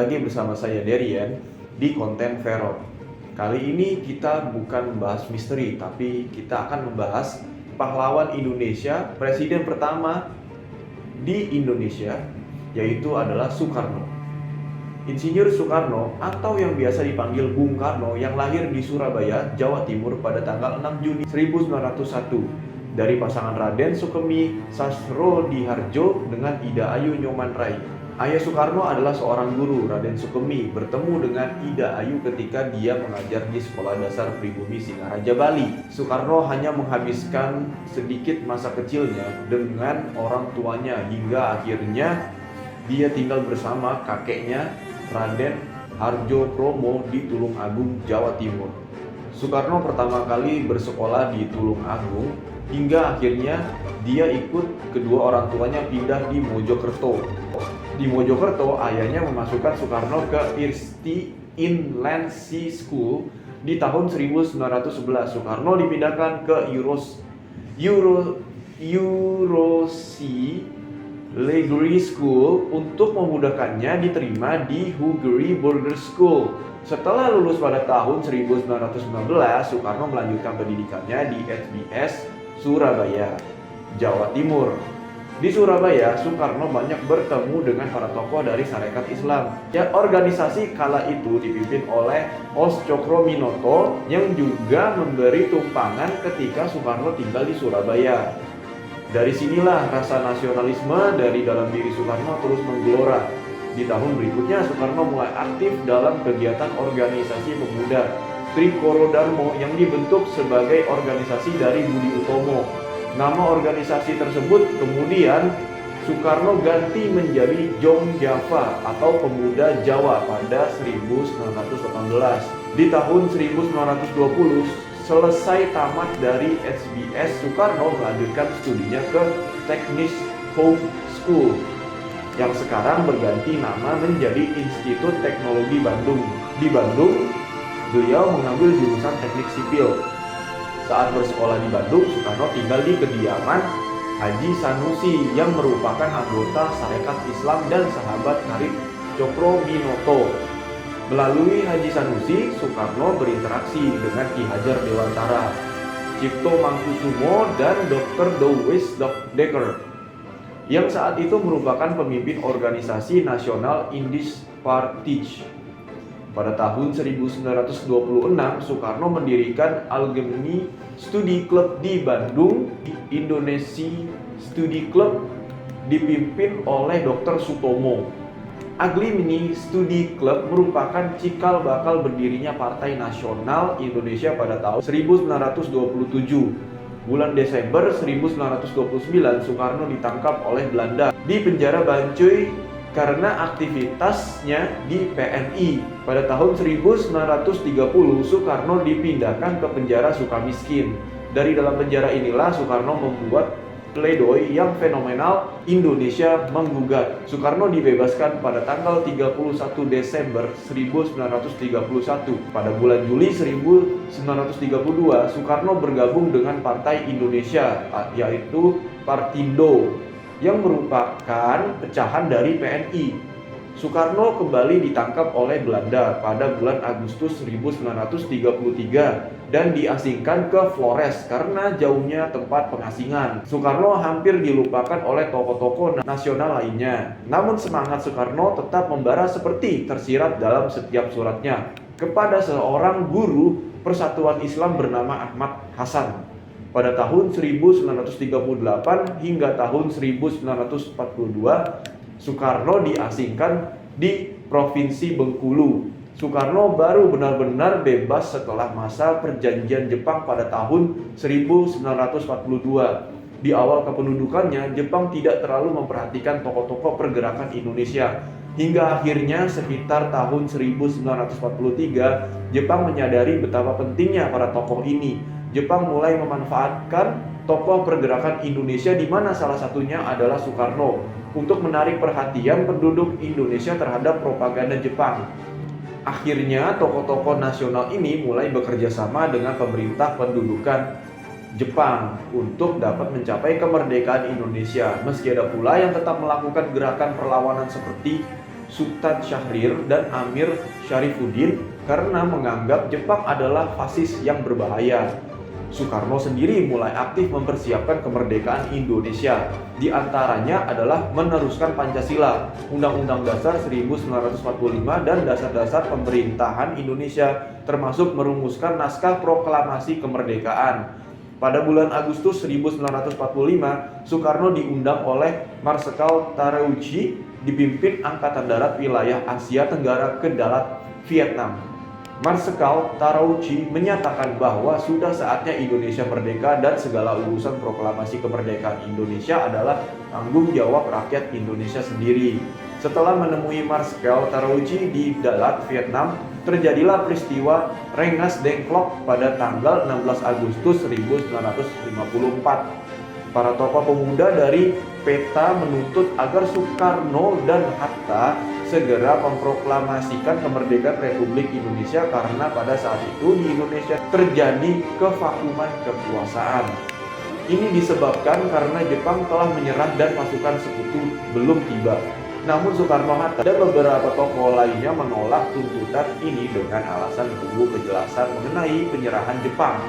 lagi bersama saya Derian di konten Vero. Kali ini kita bukan membahas misteri, tapi kita akan membahas pahlawan Indonesia, presiden pertama di Indonesia, yaitu adalah Soekarno. Insinyur Soekarno atau yang biasa dipanggil Bung Karno yang lahir di Surabaya, Jawa Timur pada tanggal 6 Juni 1901 dari pasangan Raden Sukemi Sasrodiharjo dengan Ida Ayu Nyoman Rai. Ayah Soekarno adalah seorang guru. Raden Sukemi bertemu dengan Ida Ayu ketika dia mengajar di Sekolah Dasar Pribumi Singaraja, Bali. Soekarno hanya menghabiskan sedikit masa kecilnya dengan orang tuanya hingga akhirnya dia tinggal bersama kakeknya Raden Harjo Kromo di Tulung Agung, Jawa Timur. Soekarno pertama kali bersekolah di Tulung Agung hingga akhirnya dia ikut kedua orang tuanya pindah di Mojokerto. Di Mojokerto, ayahnya memasukkan Soekarno ke Irsti Inland Sea School di tahun 1911. Soekarno dipindahkan ke Eurosea Leaguery School untuk memudahkannya diterima di Hungary Border School. Setelah lulus pada tahun 1919, Soekarno melanjutkan pendidikannya di SBS Surabaya, Jawa Timur. Di Surabaya, Soekarno banyak bertemu dengan para tokoh dari Sarekat Islam. Ya, organisasi kala itu dipimpin oleh Os Cokroaminoto yang juga memberi tumpangan ketika Soekarno tinggal di Surabaya. Dari sinilah rasa nasionalisme dari dalam diri Soekarno terus menggelora. Di tahun berikutnya, Soekarno mulai aktif dalam kegiatan organisasi pemuda Trikoro Darmo yang dibentuk sebagai organisasi dari Budi Utomo. Nama organisasi tersebut kemudian Soekarno ganti menjadi Jong Java atau Pemuda Jawa pada 1918. Di tahun 1920, selesai tamat dari SBS, Soekarno melanjutkan studinya ke Teknis Home School yang sekarang berganti nama menjadi Institut Teknologi Bandung. Di Bandung, beliau mengambil jurusan Teknik Sipil. Saat bersekolah di Bandung, Soekarno tinggal di kediaman Haji Sanusi yang merupakan anggota Sarekat Islam dan sahabat karib Cokroaminoto. Melalui Haji Sanusi, Soekarno berinteraksi dengan Ki Hajar Dewantara, Cipto Mangkusumo, dan Dr. Douwes Dekker yang saat itu merupakan pemimpin organisasi nasional Indische Partij. Pada tahun 1926, Soekarno mendirikan Algemene Studi Club di Bandung. Indonesia Studi Club dipimpin oleh Dr. Sutomo. Algemene Studi Club merupakan cikal bakal berdirinya Partai Nasional Indonesia pada tahun 1927. Bulan Desember 1929, Soekarno ditangkap oleh Belanda di penjara Bancuy karena aktivitasnya di PNI. Pada tahun 1930, Soekarno dipindahkan ke penjara Sukamiskin. Dari dalam penjara inilah Soekarno membuat pledoi yang fenomenal, Indonesia menggugat. Soekarno dibebaskan pada tanggal 31 Desember 1931. Pada bulan Juli 1932, Soekarno bergabung dengan Partai Indonesia, yaitu Partindo, yang merupakan pecahan dari PNI. Soekarno kembali ditangkap oleh Belanda pada bulan Agustus 1933 dan diasingkan ke Flores karena jauhnya tempat pengasingan. Soekarno hampir dilupakan oleh tokoh-tokoh nasional lainnya. Namun semangat Soekarno tetap membara seperti tersirat dalam setiap suratnya kepada seorang guru Persatuan Islam bernama Ahmad Hasan. Pada tahun 1938 hingga tahun 1942, Soekarno diasingkan di Provinsi Bengkulu. Soekarno baru benar-benar bebas setelah masa perjanjian Jepang pada tahun 1942. Di awal kependudukannya, Jepang tidak terlalu memperhatikan tokoh-tokoh pergerakan Indonesia. Hingga akhirnya sekitar tahun 1943, Jepang menyadari betapa pentingnya para tokoh ini. Jepang mulai memanfaatkan tokoh pergerakan Indonesia di mana salah satunya adalah Soekarno untuk menarik perhatian penduduk Indonesia terhadap propaganda Jepang. Akhirnya tokoh-tokoh nasional ini mulai bekerja sama dengan pemerintah pendudukan Jepang untuk dapat mencapai kemerdekaan Indonesia. Meski ada pula yang tetap melakukan gerakan perlawanan seperti Sultan Syahrir dan Amir Syarifuddin karena menganggap Jepang adalah fasis yang berbahaya. Soekarno sendiri mulai aktif mempersiapkan kemerdekaan Indonesia. Di antaranya adalah meneruskan Pancasila, Undang-Undang Dasar 1945 dan dasar-dasar pemerintahan Indonesia, termasuk merumuskan naskah proklamasi kemerdekaan. Pada bulan Agustus 1945, Soekarno diundang oleh Marsekal Terauchi dipimpin Angkatan Darat Wilayah Asia Tenggara ke Dalat, Vietnam. Marsekal Terauchi menyatakan bahwa sudah saatnya Indonesia merdeka dan segala urusan proklamasi kemerdekaan Indonesia adalah tanggung jawab rakyat Indonesia sendiri. Setelah menemui Marsekal Terauchi di Dalat, Vietnam, terjadilah peristiwa Rengas Dengklok pada tanggal 16 Agustus 1954. Para tokoh pemuda dari PETA menuntut agar Soekarno dan Hatta segera memproklamasikan kemerdekaan Republik Indonesia karena pada saat itu di Indonesia terjadi kevakuman kekuasaan. Ini disebabkan karena Jepang telah menyerah dan pasukan sekutu belum tiba. Namun Soekarno-Hatta dan beberapa tokoh lainnya menolak tuntutan ini dengan alasan menunggu penjelasan mengenai penyerahan Jepang.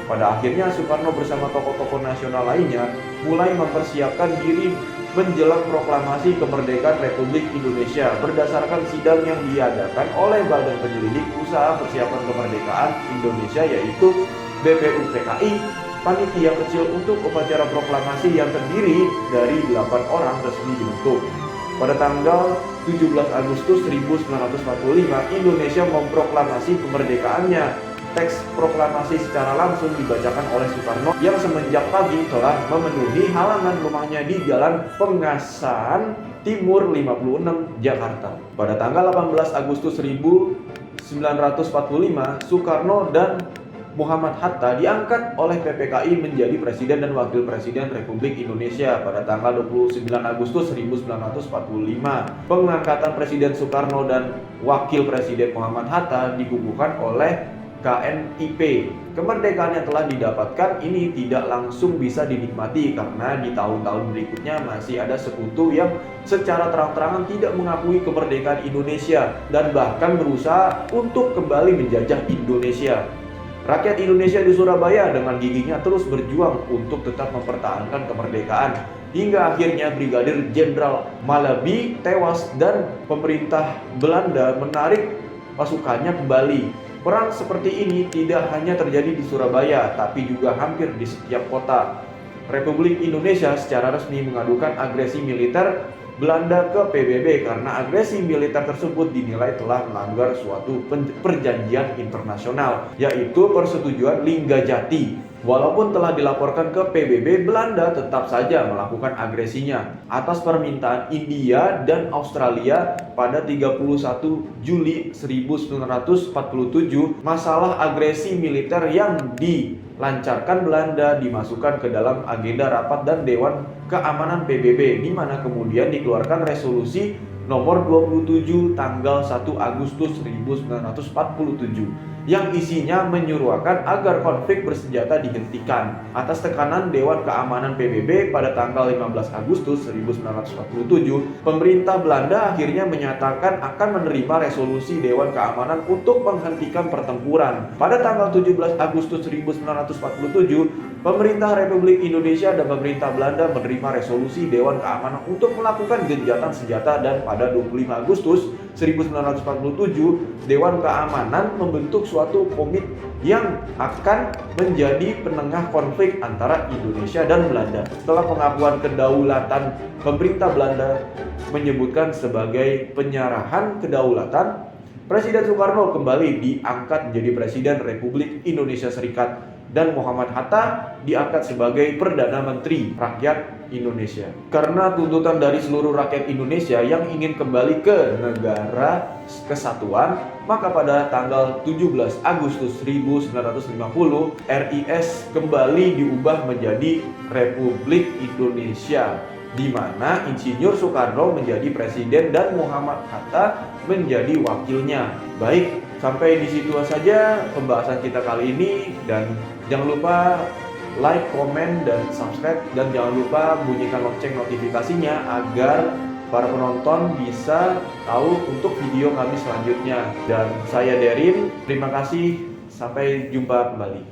Pada akhirnya Soekarno bersama tokoh-tokoh nasional lainnya mulai mempersiapkan diri menjelang proklamasi kemerdekaan Republik Indonesia berdasarkan sidang yang diadakan oleh Badan Penyelidik Usaha Persiapan Kemerdekaan Indonesia yaitu BPUPKI. Panitia kecil untuk upacara proklamasi yang terdiri dari 8 orang resmi dibentuk. Pada tanggal 17 Agustus 1945, Indonesia memproklamasi kemerdekaannya. Teks proklamasi secara langsung dibacakan oleh Soekarno yang semenjak pagi telah memenuhi halaman rumahnya di Jalan Pengasahan Timur 56, Jakarta. Pada tanggal 18 Agustus 1945, Soekarno dan Muhammad Hatta diangkat oleh PPKI menjadi Presiden dan Wakil Presiden Republik Indonesia pada tanggal 29 Agustus 1945. Pengangkatan Presiden Soekarno dan Wakil Presiden Muhammad Hatta dikukuhkan oleh KNIP. Kemerdekaan yang telah didapatkan ini tidak langsung bisa dinikmati karena di tahun-tahun berikutnya masih ada sekutu yang secara terang-terangan tidak mengakui kemerdekaan Indonesia dan bahkan berusaha untuk kembali menjajah Indonesia. Rakyat Indonesia di Surabaya dengan giginya terus berjuang untuk tetap mempertahankan kemerdekaan hingga akhirnya Brigadir Jenderal Malabi tewas dan pemerintah Belanda menarik pasukannya kembali. Perang seperti ini tidak hanya terjadi di Surabaya, tapi juga hampir di setiap kota. Republik Indonesia secara resmi mengadukan agresi militer Belanda ke PBB karena agresi militer tersebut dinilai telah melanggar suatu perjanjian internasional, yaitu Persetujuan Linggajati. Walaupun telah dilaporkan ke PBB, Belanda tetap saja melakukan agresinya. Atas permintaan India dan Australia pada 31 Juli 1947, masalah agresi militer yang dilancarkan Belanda dimasukkan ke dalam agenda rapat dan Dewan Keamanan PBB, di mana kemudian dikeluarkan resolusi nomor 27 tanggal 1 Agustus 1947 yang isinya menyuruhkan agar konflik bersenjata dihentikan. Atas tekanan Dewan Keamanan PBB pada tanggal 15 Agustus 1947, pemerintah Belanda akhirnya menyatakan akan menerima resolusi Dewan Keamanan untuk menghentikan pertempuran. Pada tanggal 17 Agustus 1947, pemerintah Republik Indonesia dan pemerintah Belanda menerima resolusi Dewan Keamanan untuk melakukan gencatan senjata dan pada 25 Agustus 1947, Dewan Keamanan membentuk suatu komite yang akan menjadi penengah konflik antara Indonesia dan Belanda. Setelah pengakuan kedaulatan, pemerintah Belanda menyebutkan sebagai penyerahan kedaulatan, Presiden Soekarno kembali diangkat menjadi Presiden Republik Indonesia Serikat dan Muhammad Hatta diangkat sebagai Perdana Menteri Rakyat Indonesia. Karena tuntutan dari seluruh rakyat Indonesia yang ingin kembali ke negara kesatuan, maka pada tanggal 17 Agustus 1950, RIS kembali diubah menjadi Republik Indonesia, di mana Insinyur Soekarno menjadi presiden dan Muhammad Hatta menjadi wakilnya. Baik, sampai di situ saja pembahasan kita kali ini, dan jangan lupa like, komen, dan subscribe, dan jangan lupa bunyikan lonceng notifikasinya agar para penonton bisa tahu untuk video kami selanjutnya. Dan saya Derin, terima kasih, sampai jumpa kembali.